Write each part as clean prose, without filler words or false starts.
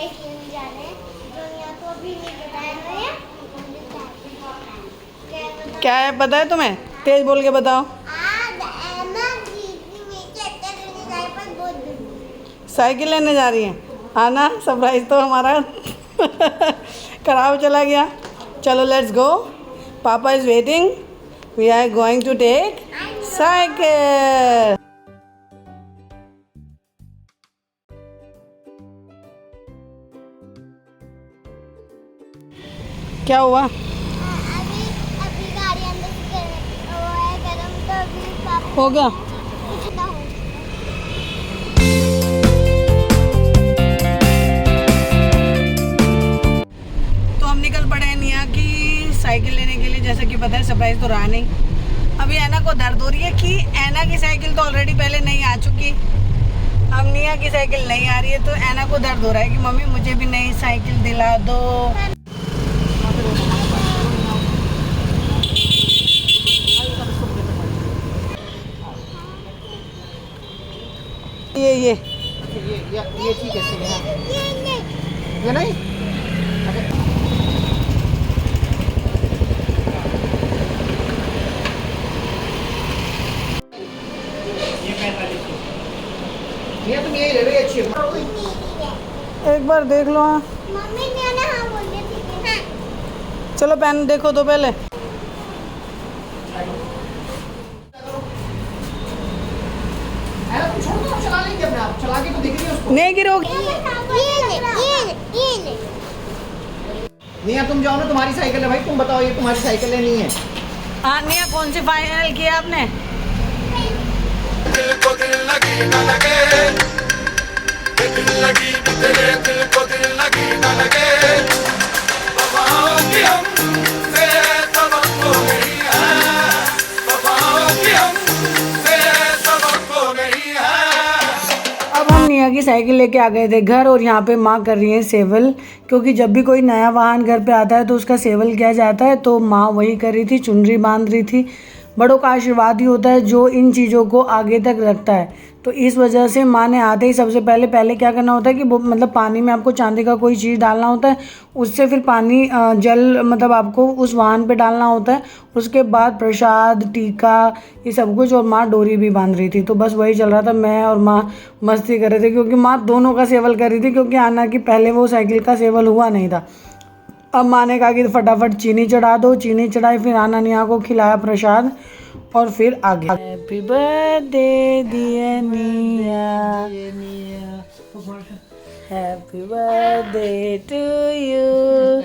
Surprise लेने जा रहे हैं जो यहाँ तो अभी नहीं बताया है। क्या है पता है तुम्हें? तेज बोल के बताओ। साइकिल लेने जा रही हैं। हाँ ना, सरप्राइज तो हमारा खराब चला गया। चलो लेट्स गो, पापा is waiting, we are going to take cycle. क्या हुआ? अभी अभी गाड़ी अंदर से वो है गरम, तो अभी पापा हो गया। कुछ ना हो। तो हम निकल पड़े हैं निया की साइकिल लेने के लिए। जैसा कि पता है सरप्राइज तो रहा नहीं। अभी ऐना को दर्द हो रही है कि ऐना की साइकिल तो ऑलरेडी पहले नहीं आ चुकी, अब निया की साइकिल नहीं आ रही है। तो ऐना को दर्द हो रहा है कि मम्मी मुझे भी नई साइकिल दिला दो। ये ठीक है, ये नहीं। ये तुम यही ले लो, ये अच्छी है। एक बार देख लो। हाँ मम्मी ने ना हाँ बोल रही थी ना। चलो पहन देखो तो पहले। तुम छोड़ दो, हम चला लेंगे अपने आप। चला के तो दिख रही है उसको। नहीं गिरोगी। ये ले। निया तुम जाओ ना, तुम्हारी साइकिल है भाई, तुम बताओ ये तुम्हारी साइकिल है नहीं है। हाँ निया कौन सी फाइनल किया आपने? दिल को दिल लगी न लगे, दिल लगी भी तेरे दिल को दिल लगी न लगे। वफाओं की हमसे तवक्को नहीं है, वफाओं की हमसे तवक्को नहीं है। अब हम निया की साइकिल लेके आ गए थे घर, और यहाँ पे माँ कर रही है सेवल, क्योंकि जब भी कोई नया वाहन घर पे आता है तो उसका सेवल किया जाता है। तो माँ वही कर रही थी, चुनरी बांध रही थी। बड़ों का आशीर्वाद ही होता है जो इन चीज़ों को आगे तक रखता है। तो इस वजह से माँ ने आते ही सबसे पहले क्या करना होता है कि मतलब पानी में आपको चांदी का कोई चीज़ डालना होता है, उससे फिर पानी जल मतलब आपको उस वाहन पे डालना होता है। उसके बाद प्रसाद टीका ये सब कुछ, और माँ डोरी भी बांध रही थी। तो बस वही चल रहा था, मैं और माँ मस्ती कर रहे थे, क्योंकि माँ दोनों का सेवल कर रही थी, क्योंकि आना कि पहले वो साइकिल का सेवल हुआ नहीं था। अब माँ ने कहा कि फटाफट चीनी चढ़ा दो। चीनी चढ़ाई, फिर आना निया को खिलाया प्रसाद, और फिर आगे। Happy birthday dear Niya, happy birthday to you.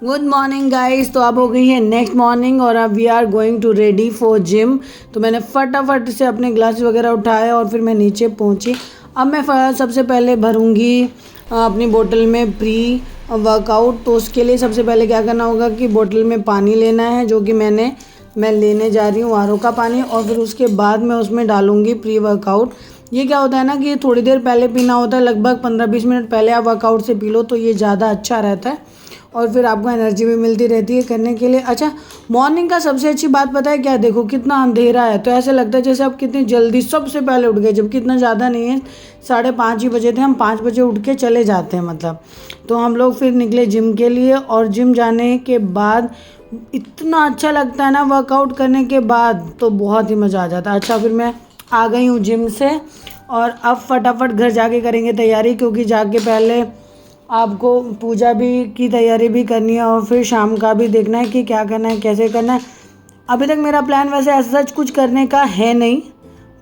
Good morning guys. तो अब हो गई है नेक्स्ट मॉर्निंग, और अब we are going to ready for gym. तो मैंने फटाफट से अपने ग्लास वगैरह उठाए और फिर मैं नीचे पहुंची। अब मैं सबसे पहले भरूंगी अपनी बोतल में प्री वर्कआउट। तो उसके लिए सबसे पहले क्या करना होगा कि बोतल में पानी लेना है, जो कि मैं लेने जा रही हूँ आरओ का पानी, और फिर उसके बाद मैं उसमें डालूँगी प्री वर्कआउट। ये क्या होता है ना कि ये थोड़ी देर पहले पीना होता है, लगभग 15-20 मिनट पहले आप वर्कआउट से पी लो तो ये ज़्यादा अच्छा रहता है, और फिर आपको एनर्जी भी मिलती रहती है करने के लिए। अच्छा, मॉर्निंग का सबसे अच्छी बात पता है क्या? देखो कितना अंधेरा है, तो ऐसे लगता है जैसे आप कितनी जल्दी सबसे पहले उठ गए, जबकि इतना ज़्यादा नहीं है, 5:30 ही बजे थे। हम 5 बजे उठ के चले जाते हैं मतलब। तो हम लोग फिर निकले जिम के लिए, और जिम जाने के बाद इतना अच्छा लगता है ना वर्कआउट करने के बाद, तो बहुत ही मज़ा आ जाता है। अच्छा, फिर मैं आ गई हूँ जिम से, और अब फटाफट घर जाके करेंगे तैयारी, क्योंकि जाके पहले आपको पूजा भी की तैयारी भी करनी है, और फिर शाम का भी देखना है कि क्या करना है, कैसे करना है। अभी तक मेरा प्लान वैसे ऐसा सच कुछ करने का है नहीं,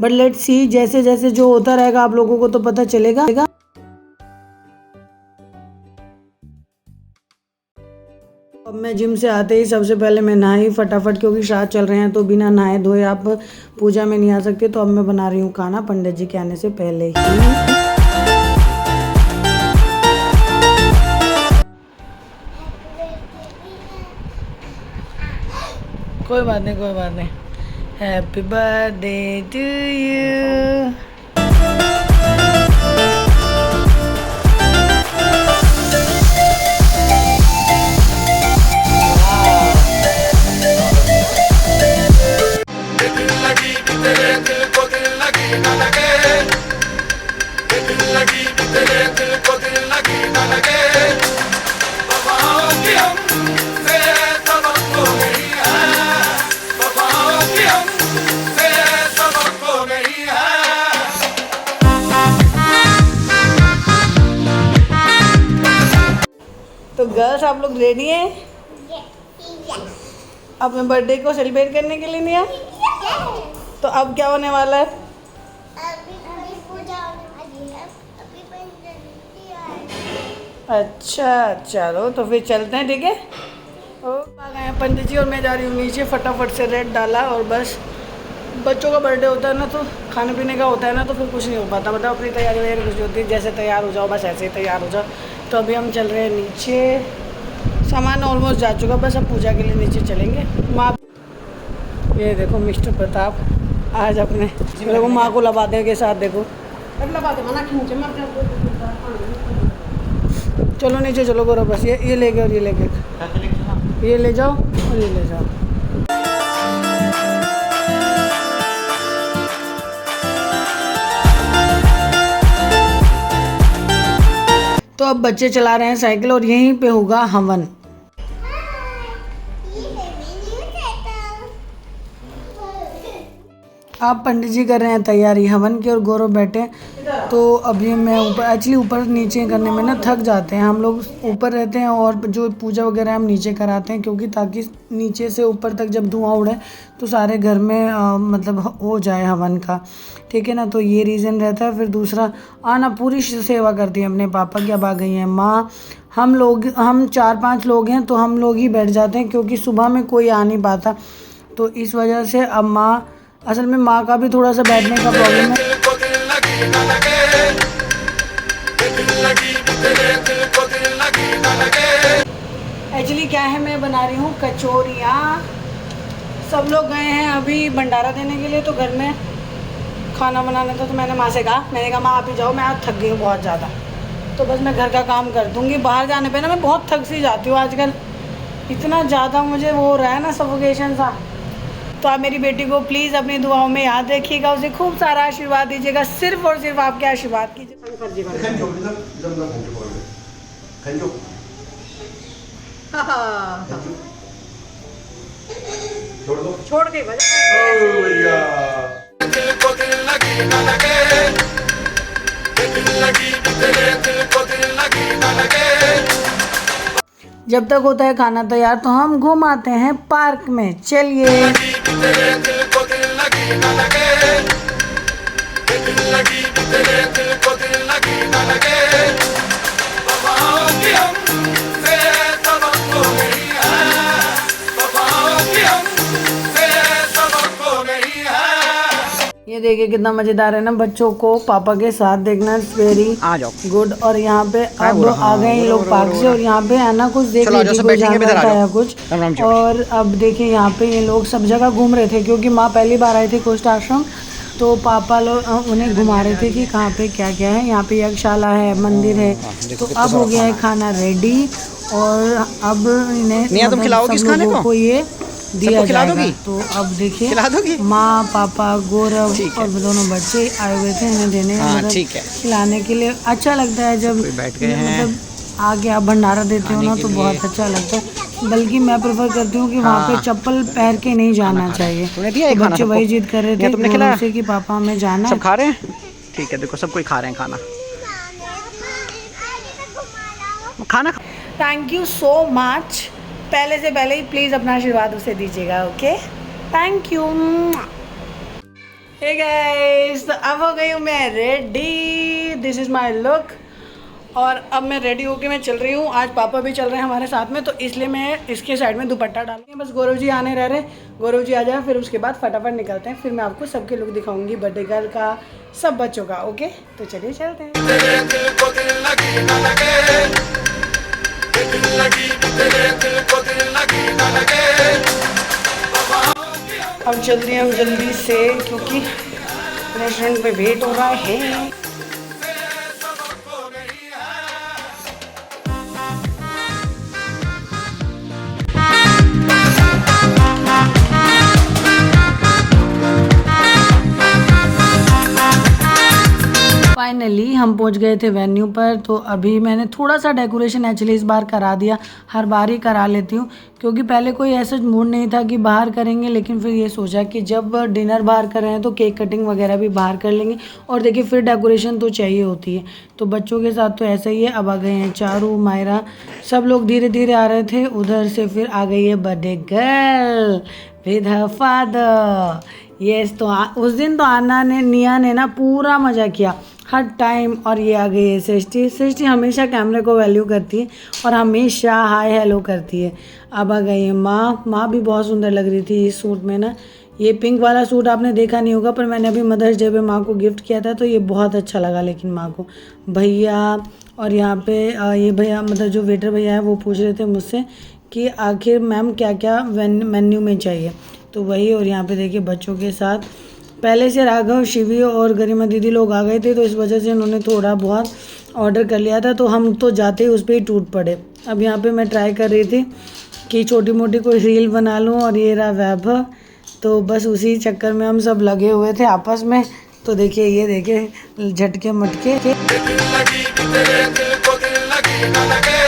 बट लेट्स सी, जैसे जैसे जो होता रहेगा आप लोगों को तो पता चलेगा। अब मैं जिम से आते ही सबसे पहले मैं नहाई फटाफट, क्योंकि श्राद्ध चल रहे हैं तो बिना नहाए धोए आप पूजा में नहीं आ सकते। तो अब मैं बना रही हूँ खाना पंडित जी के आने से पहले ही। कोई बात नहीं, कोई बात नहीं। Happy birthday to you, girls आप लोग रेडी हैं अपने बर्थडे को सेलिब्रेट करने के लिए? नहीं तो अब क्या होने वाला है? अभी पूजा होने वाली है, अभी पंडित आएंगे। अच्छा चलो तो फिर चलते हैं, ठीक है। ओ आ गए हैं पंडित जी और मैं जा रही हूँ नीचे। फटाफट से रेड डाला और बस बच्चों का बर्थडे होता है ना तो खाने पीने का होता है ना तो फिर कुछ नहीं हो पाता, मतलब अपनी तैयारी वगैरह कुछ होती है, जैसे तैयार हो जाओ बस ऐसे ही तैयार हो जाओ। तो अभी हम चल रहे हैं नीचे, सामान ऑलमोस्ट जा चुका, बस अब पूजा के लिए नीचे चलेंगे। माँ ये देखो मिस्टर प्रताप आज अपने देखो माँ को लबादे के साथ देखो, चलो नीचे चलो गोरो, बस ये लेके और ये लेके ये ले जाओ और ये ले जाओ। तो अब बच्चे चला रहे हैं साइकिल और यहीं पे होगा हवन। आप पंडित जी कर रहे हैं तैयारी हवन की और गौरव बैठे। तो अभी मैं ऊपर, एक्चुअली ऊपर नीचे करने में ना थक जाते हैं हम लोग, ऊपर रहते हैं और जो पूजा वगैरह हम नीचे कराते हैं, क्योंकि ताकि नीचे से ऊपर तक जब धुआं उड़े तो सारे घर में मतलब हो जाए हवन का, ठीक है ना। तो ये रीज़न रहता है। फिर दूसरा आना पूरी सेवा करती है अपने पापा की। अब आ गई हैं माँ, हम 4-5 लोग हैं तो हम लोग ही बैठ जाते हैं, क्योंकि सुबह में कोई आ नहीं पाता। तो इस वजह से अब माँ, असल में माँ का भी थोड़ा सा बैठने का प्रॉब्लम है। एक्चुअली क्या है, मैं बना रही हूँ कचौरियाँ। सब लोग गए हैं अभी भंडारा देने के लिए, तो घर में खाना बनाना था। तो मैंने माँ से कहा, माँ आप ही जाओ, मैं आज थक गई हूँ बहुत ज़्यादा, तो बस मैं घर का काम कर दूँगी। बाहर जाने पे ना मैं बहुत थक सी जाती हूँ आजकल, इतना ज़्यादा मुझे वो हो रहा है ना सफोकेशन सा। तो आप मेरी बेटी को प्लीज़ अपनी दुआओं में याद रखिएगा, उसे खूब सारा आशीर्वाद दीजिएगा, सिर्फ और सिर्फ आपके आशीर्वाद कीजिए। छोड़ के जब तक होता है खाना तैयार तो हम घूम आते हैं पार्क में। चलिए ये देखिए कितना मजेदार है ना, बच्चों को पापा के साथ देखना वेरी गुड। और यहाँ पे अब आ गए ये लोग पार्क से, और यहाँ पे है ना कुछ देख लीजिए, कोई जानवर था या कुछ। और अब देखिए यहाँ पे ये लोग सब जगह घूम रहे थे, क्योंकि माँ पहली बार आई थी कुष्ठ आश्रम, तो पापा लोग उन्हें घुमा रहे थे कि कहाँ पे क्या क्या है। यहाँ पे यज्ञशाला है, मंदिर है। तो अब हो गया है खाना रेडी, और अब इन्हें सब लोगों को ये दिया जाएगा। तो अब देखिए माँ, पापा, गौरव और दोनों बच्चे आए हुए थे इन्हें देने, मतलब खिलाने के लिए। अच्छा लगता है जब मतलब आगे आप भंडारा देते हो ना, तो बहुत अच्छा लगता है। बल्कि मैं प्रेफर करती हूँ कि वहाँ पे चप्पल पहन के नहीं जाना चाहिए। तो बच्चे वही जिद कर रहे थे गौरव से कि पापा हमें जाना है। खा रहे हैं, ठीक है, देखो सब कोई खा रहे हैं खाना। Thank you so much. पहले से पहले ही प्लीज़ अपना आशीर्वाद उसे दीजिएगा, okay, thank you. Hey guys, तो अब हो गई हूँ मैं ready, this is my look. और अब मैं रेडी होके मैं चल रही हूँ। आज पापा भी चल रहे हैं हमारे साथ में, तो इसलिए मैं इसके साइड में दुपट्टा डालूंगी। बस गौरव जी आने रह रहे, गौरव जी आ जाए, फिर उसके बाद फटाफट निकलते हैं। फिर मैं आपको सबके लुक दिखाऊंगी, बर्थडे गर्ल का, सब बच्चों का, ओके। तो चलिए चलते हैं। अब चल रहे हैं हम जल्दी से, क्योंकि रेस्टोरेंट पे वेट हो रहा है। फाइनली हम पहुंच गए थे वेन्यू पर। तो अभी मैंने थोड़ा सा डेकोरेशन एक्चुअली इस बार करा दिया, हर बार ही करा लेती हूँ क्योंकि पहले कोई ऐसा मूड नहीं था कि बाहर करेंगे, लेकिन फिर ये सोचा कि जब डिनर बाहर कर रहे हैं तो केक कटिंग वगैरह भी बाहर कर लेंगे। और देखिए फिर डेकोरेशन तो चाहिए होती है, तो बच्चों के साथ तो ऐसा ही है। अब आ गए हैं चारू, मायरा, सब लोग धीरे धीरे आ रहे थे उधर से। फिर आ गई है birthday girl with her father. Yes, तो उस दिन तो निया ने ना पूरा मज़ा किया हर टाइम। और ये आ गई है सृष्टि। सृष्टि हमेशा कैमरे को वैल्यू करती है और हमेशा हाय हेलो करती है। अब आ गई है माँ भी बहुत सुंदर लग रही थी इस सूट में ना। ये पिंक वाला सूट आपने देखा नहीं होगा, पर मैंने अभी मदर्स डे पे माँ को गिफ्ट किया था तो ये बहुत अच्छा लगा लेकिन माँ को। भैया और यहाँ पे ये भैया मतलब जो वेटर भैया है वो पूछ रहे थे मुझसे कि आखिर मैम क्या क्या मेन्यू में चाहिए, तो वही। और यहाँ पे देखिए बच्चों के साथ पहले से राघव, शिवी और गरिमा दीदी लोग आ गए थे, तो इस वजह से उन्होंने थोड़ा बहुत ऑर्डर कर लिया था, तो हम तो जाते ही उस पर ही टूट पड़े। अब यहाँ पे मैं ट्राई कर रही थी कि छोटी मोटी कोई रील बना लूँ, और ये रहा वैभव। तो बस उसी चक्कर में हम सब लगे हुए थे आपस में। तो देखिए ये देखिए झटके मटके। दिल लगी भी तेरे दिल को दिल लगी न लगे,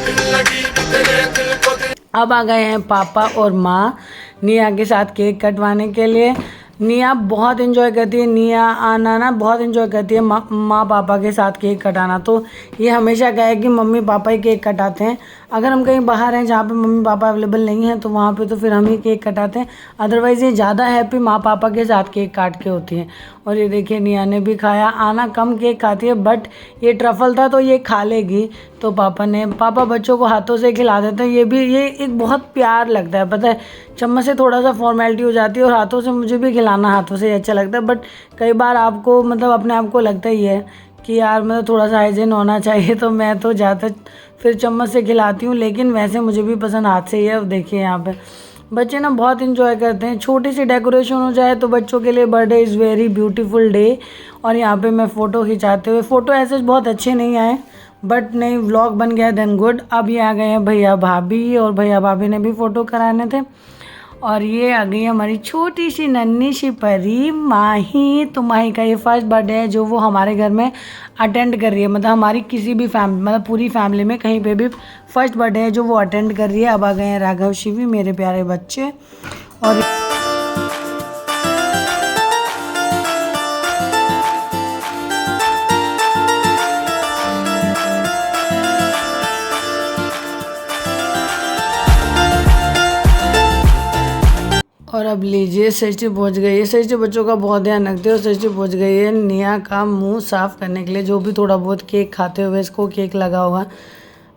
दिल लगी भी तेरे दिल को दिल। अब आ गए हैं पापा और माँ निया के साथ केक कटवाने के लिए। निया बहुत इन्जॉय करती है, निया आना ना बहुत इन्जॉय करती है माँ पापा के साथ केक कटाना। तो ये हमेशा कहे कि मम्मी पापा ही केक कटाते हैं। अगर हम कहीं बाहर हैं जहाँ पे मम्मी पापा अवेलेबल नहीं हैं तो वहाँ पे तो फिर हम ही केक कटाते हैं। अदरवाइज़ ये ज़्यादा हैप्पी माँ पापा के साथ केक काट के होती हैं। और ये देखिए निया ने भी खाया। आना कम केक खाती है, बट ये ट्रफल था तो ये खा लेगी। तो पापा बच्चों को हाथों से खिला देते हैं। ये एक बहुत प्यार लगता है, पता है। चम्मच से थोड़ा सा फॉर्मेलिटी हो जाती है और हाथों से मुझे भी खिलाना हाथों से अच्छा लगता है, बट कई बार आपको मतलब अपने आप को लगता ही है कि यार मतलब थोड़ा सा हाइजीन होना चाहिए, तो मैं तो ज़्यादा फिर चम्मच से खिलाती हूँ, लेकिन वैसे मुझे भी पसंद हाथ से ही है। देखिए यहाँ पे बच्चे ना बहुत इन्जॉय करते हैं। छोटी सी डेकोरेशन हो जाए तो बच्चों के लिए birthday is very beautiful day. और यहाँ पे मैं फ़ोटो खिंचाते हुए, फ़ोटो ऐसे बहुत अच्छे नहीं आए, बट नहीं व्लॉग बन गया देन गुड। अब ये आ गए हैं भैया भाभी, और भैया भाभी ने भी फ़ोटो कराने थे। और ये आ गई हमारी छोटी सी नन्ही सी परी माही। तो माही का ये फर्स्ट बर्थडे है जो वो हमारे घर में अटेंड कर रही है, मतलब हमारी किसी भी फैमिली मतलब पूरी फैमिली में कहीं पे भी फर्स्ट बर्थडे है जो वो अटेंड कर रही है। अब आ गए हैं राघव, शिवी, मेरे प्यारे बच्चे। और अब लीजिए सृष्टि पहुंच गई है। सृष्टि बच्चों का बहुत ध्यान रखते हो। सृष्टि पहुंच गई है निया का मुंह साफ करने के लिए, जो भी थोड़ा बहुत केक खाते हुए इसको केक लगा होगा।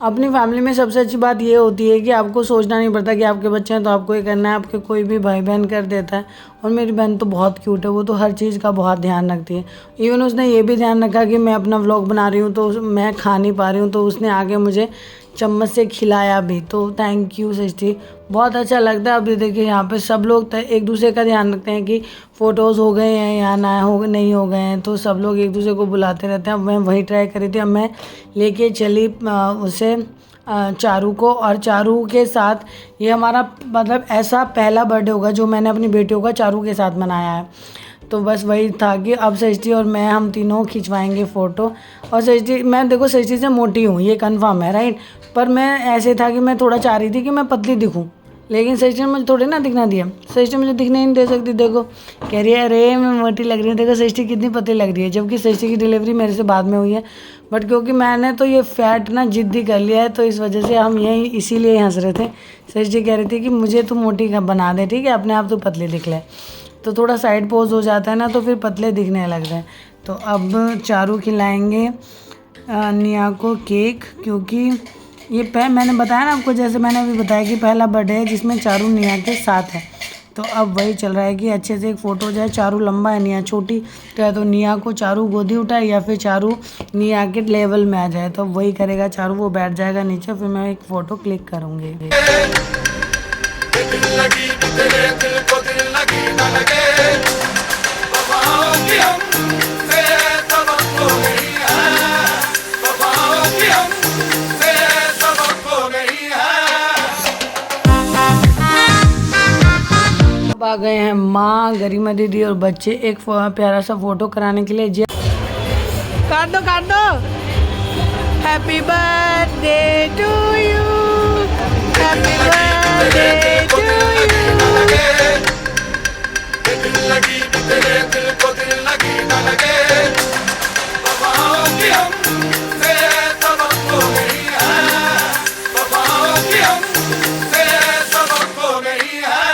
अपनी फैमिली में सबसे अच्छी बात ये होती है कि आपको सोचना नहीं पड़ता कि आपके बच्चे हैं तो आपको ये करना है, आपके कोई भी भाई बहन कर देता है। और मेरी बहन तो बहुत क्यूट है, वो तो हर चीज़ का बहुत ध्यान रखती है। इवन उसने ये भी ध्यान रखा कि मैं अपना व्लॉग बना रही हूँ तो मैं खा नहीं पा रही हूँ, तो उसने आगे मुझे चम्मच से खिलाया भी। तो थैंक यू सृष्टि, बहुत अच्छा लगता है। अब देखिए यहाँ पे सब लोग एक दूसरे का ध्यान रखते हैं कि फ़ोटोज़ हो गए हैं या नहीं हो गए हैं, तो सब लोग एक दूसरे को बुलाते रहते हैं। अब मैं वही ट्राई करी थी। अब मैं लेके चली उसे चारू को, और चारू के साथ ये हमारा मतलब ऐसा पहला बर्थडे होगा जो मैंने अपनी बेटियों का चारू के साथ मनाया है। तो बस वही था कि अब सृष्टि और मैं हम तीनों खिंचवाएंगे फ़ोटो। और सृष्टि, मैं देखो सृष्टि से मोटी हूँ ये कंफर्म है राइट, पर मैं ऐसे था कि मैं थोड़ा चाह रही थी कि मैं पतली दिखूँ, लेकिन सृष्टि ने मुझे थोड़े ना दिखना दिया। सृष्टि मुझे दिखने ही नहीं दे सकती। देखो कह रही है अरे मैं मोटी लग रही हूँ, देखो सृष्टि कितनी पतली लग रही है, जबकि सृष्टि की डिलीवरी मेरे से बाद में हुई है। बट क्योंकि मैंने तो ये फैट ना जिद्दी कर लिया है, तो इस वजह से हम यही इसीलिए हंस रहे थे। सृष्टि कह रही थी कि मुझे तो मोटी बना दे, ठीक है, अपने आप तो पतली दिख ले। तो थोड़ा साइड पोज हो जाता है ना, तो फिर पतले दिखने लगते हैं। तो अब चारू खिलाएंगे निया को केक, क्योंकि ये मैंने बताया ना आपको, जैसे मैंने अभी बताया कि पहला बर्थडे है जिसमें चारू निया के साथ है। तो अब वही चल रहा है कि अच्छे से एक फ़ोटो हो जाए। चारू लंबा है, निया छोटी, तो निया को चारू गोदी उठाए या फिर चारू निया के लेवल में आ जाए, तो वही करेगा चारू। वो बैठ जाएगा नीचे, फिर मैं एक फ़ोटो क्लिक करूँगी। दिल लगी भी तेरे दिल को दिल लगी न लगे, वफाओं की हमसे तवक्को नहीं है, वफाओं की हमसे तवक्को नहीं है। अब आ गए हैं माँ, गरिमा दीदी और बच्चे एक प्यारा सा फ़ोटो कराने के लिए। काट दो। Happy birthday to you, happy birthday to you. दिल लगी तेरे दिल को दिल लगी न लगे वफाओं की हमसे सबक हो गई है वफाओं की हमसे सबक हो गई है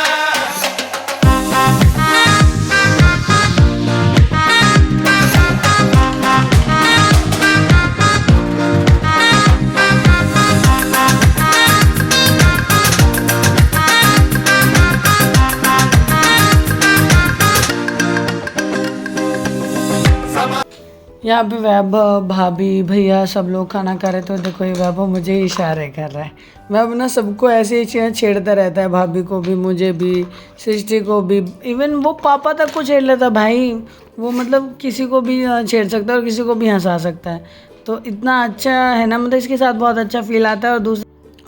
यहाँ पे वैभव, भाभी, भैया सब लोग खाना खा रहे थे। तो देखो ये वैभव मुझे इशारे कर रहा है। वैभव ना सबको ऐसे ही छेड़ता रहता है, भाभी को भी, मुझे भी, सृष्टि को भी, इवन वो पापा तक को छेड़ लेता भाई। वो मतलब किसी को भी छेड़ सकता है और किसी को भी हंसा सकता है। तो इतना अच्छा है ना, मतलब इसके साथ बहुत अच्छा फील आता है।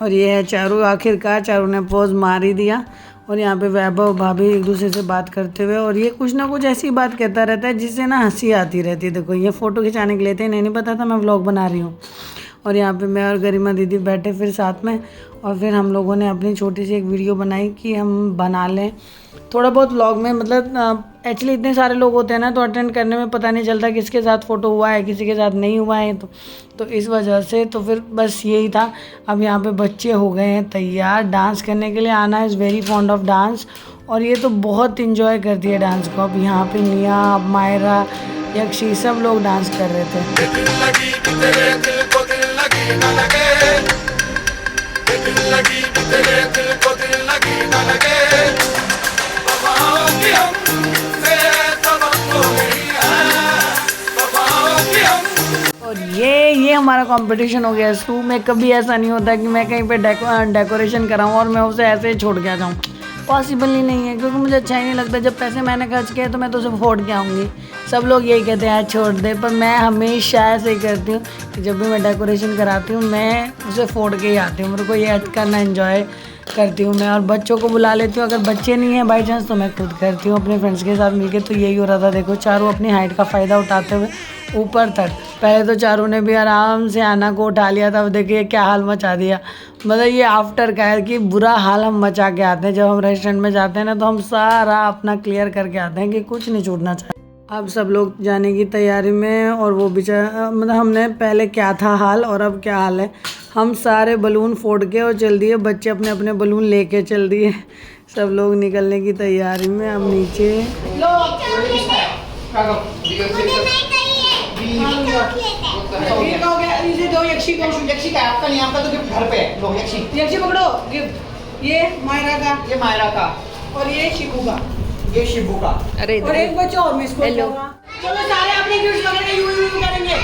और ये है चारू, आखिरकार चारू ने पोज मार ही दिया। और यहाँ पे वैभव भाभी एक दूसरे से बात करते हुए, और ये कुछ ना कुछ ऐसी बात कहता रहता है जिससे ना हंसी आती रहती है। देखो ये फ़ोटो खिंचाने के लिए थे, नहीं पता था मैं व्लॉग बना रही हूँ। और यहाँ पे मैं और गरिमा दीदी बैठे फिर साथ में, और फिर हम लोगों ने अपनी छोटी सी एक वीडियो बनाई कि हम बना लें थोड़ा बहुत व्लॉग में। मतलब एक्चुअली इतने सारे लोग होते हैं ना, तो अटेंड करने में पता नहीं चलता किसके साथ फ़ोटो हुआ है, किसी के साथ नहीं हुआ है। तो इस वजह से तो फिर बस यही था। अब यहाँ पे बच्चे हो गए हैं तैयार डांस करने के लिए। आना is very fond of dance, और ये तो बहुत इंजॉय करती है डांस को। अब यहाँ पे निया, मायरा, यक्षी सब लोग डांस कर रहे थे। दिल लगी तेरे दिल को दिल लगी न लगे दिल लगी तेरे दिल को दिल लगी न लगे वफाओं की हमसे सबक हो गई है वफाओं की हम और ये हमारा कंपटीशन हो गया शुरू में। कभी ऐसा नहीं होता कि मैं कहीं पे डेकोरेशन कराऊँ और मैं उसे ऐसे ही छोड़ के आ जाऊँ। पॉसिबल ही नहीं है, क्योंकि मुझे अच्छा ही नहीं लगता। जब पैसे मैंने खर्च किए तो मैं तो उसे फोड़ के आऊँगी। सब लोग यही कहते हैं यार छोड़ दे, पर मैं हमेशा ऐसे ही करती हूँ कि जब भी मैं डेकोरेशन कराती हूँ मैं उसे फोड़ के ही आती हूँ। मेरे को ये करना एंजॉय करती हूँ मैं। और बच्चों को बुला लेती हूँ, अगर बच्चे नहीं हैं बाई चांस तो मैं खुद करती हूँ अपने फ्रेंड्स के साथ मिलके। तो यही हो रहा था। देखो चारू अपनी हाइट का फ़ायदा उठाते हुए ऊपर तक। पहले तो चारू ने भी आराम से आना को उठा लिया था। अब देखिए क्या हाल मचा दिया। मतलब ये आफ्टर का है कि बुरा हाल हम मचा के आते हैं। जब हम रेस्टोरेंट में जाते हैं ना, तो हम सारा अपना क्लियर करके आते हैं कि कुछ नहीं छूटना चाहिए। अब सब लोग जाने की तैयारी में, और वो बेचारा मतलब हमने पहले क्या था हाल और अब क्या हाल है। हम सारे बलून फोड़ के और चल दिए, बच्चे अपने अपने बलून लेके चल दिए। सब लोग निकलने की तैयारी में। अब नीचे यक्षी का है, आपका नहीं, आपका तो गिफ्ट घर पे है। लो यक्षी पकड़ो गिफ्ट। ये मायरा का, ये मायरा का, और ये शिबू का, ये शिबू का। अरे और एक बच्चा और मिस को। चलो सारे अपने गिफ्ट पकड़ेंगे, यू करेंगे।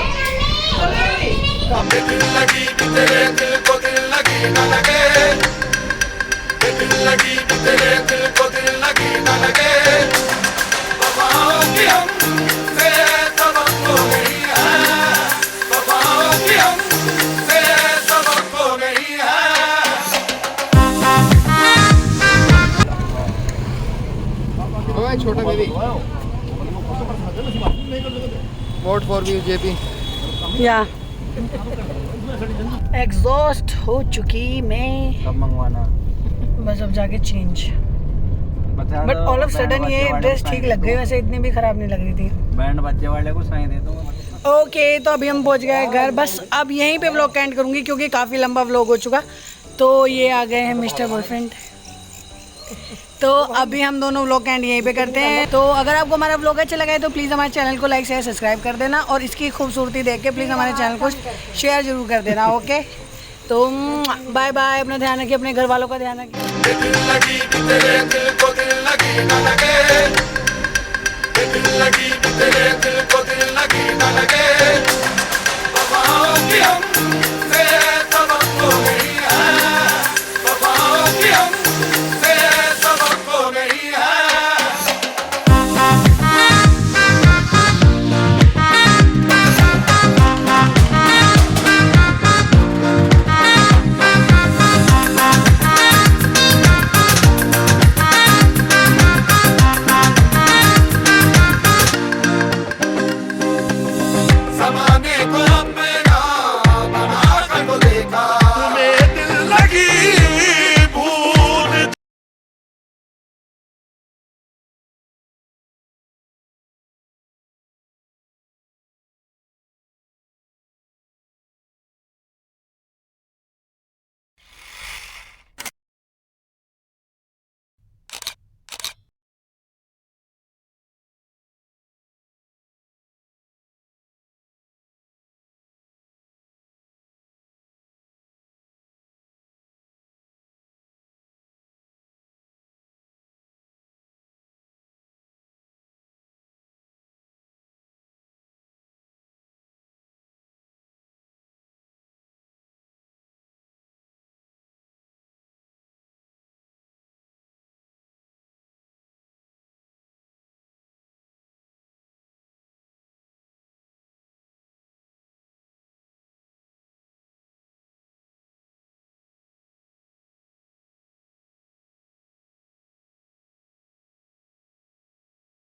दिल लगी तेरे दिल को दिल लगी न लगे दिल लगी तेरे दिल को दिल लगी न लगे वफाओं की हमसे सबक हो गई है वफाओं की हमसे सबक हो गई है ओए छोटा बेबी, वोट फॉर बीजेपी। या एग्जॉस्ट हो चुकी मैं। कब मंगवाना? बस अब जाके change. But all of sudden ये ड्रेस ठीक लग गई, वैसे इतनी भी खराब नहीं लग रही थी। बैंड बच्चे वाले को साइन दे दूंगा। ओके तो अभी हम पहुंच गए घर। बस अब यहीं पे व्लॉग एंड करूंगी क्योंकि काफ़ी लंबा व्लॉग हो चुका। तो ये आ गए हैं मिस्टर बॉयफ्रेंड। तो अभी हम दोनों व्लॉग एंड यहीं पे करते हैं। तो अगर आपको हमारा व्लॉग अच्छा लगा है तो प्लीज़ हमारे चैनल को लाइक शेयर सब्सक्राइब कर देना, और इसकी खूबसूरती देख के प्लीज़ हमारे चैनल को शेयर जरूर कर देना। ओके तो बाय बाय, अपना ध्यान रखिए, अपने घर वालों का ध्यान रखिए। दिल लगी तेरे दिल को दिल लगी न लगे दिल लगी तेरे